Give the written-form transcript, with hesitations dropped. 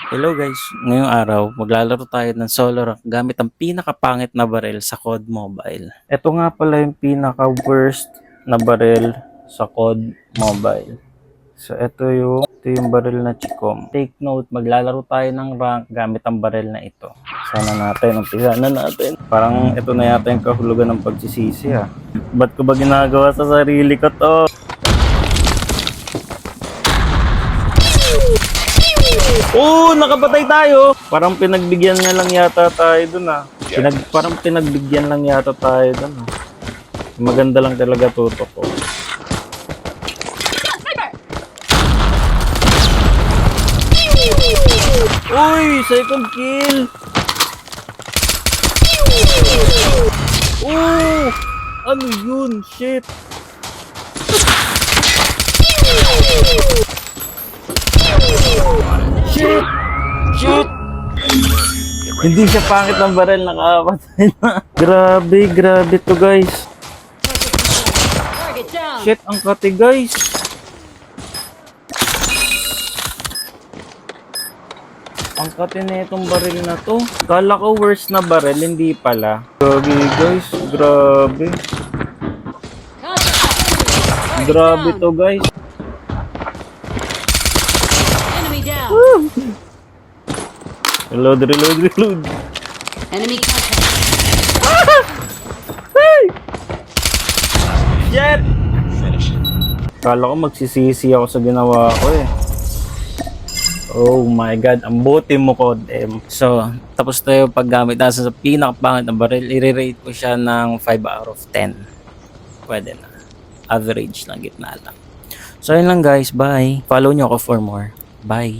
Hello guys, ngayong araw maglalaro tayo ng solo rank gamit ang pinakapangit na baril sa COD Mobile. Ito nga pala yung pinaka-worst na baril sa COD Mobile. So ito yung baril na Chicom. Take note, maglalaro tayo ng rank gamit ang baril na ito. Umpisahan na natin. Parang ito na yata yung kahulugan ng pagsisisi ha. Ba't ko ba ginagawa sa sarili ko to? Nakapatay tayo. Parang pinagbigyan niya lang yata tayo dun ah. Parang pinagbigyan lang yata tayo dun ah. Maganda lang talaga tutok ko. Uy! Second kill! Ano yun? Shit! Shit! Shoot! Hindi siya pangit ng baril, nakakapatay na. Grabe to guys. Shit, ang kati guys. Ang kati na itong baril na to. Kala ko worst na baril, hindi pala. Grabe guys, grabe. Grabe to guys. Reload. Enemy contact. Shit! Kala ko magsisisi ako sa ginawa ko eh. Oh my god, ang buti mo ko, dem. So, tapos tayo paggamit nasa sa pinakapangit na baril. I-rate ko siya ng 5 out of 10. Pwede na. Average lang, gitna lang. So, yun lang guys. Bye. Follow nyo ako for more. Bye.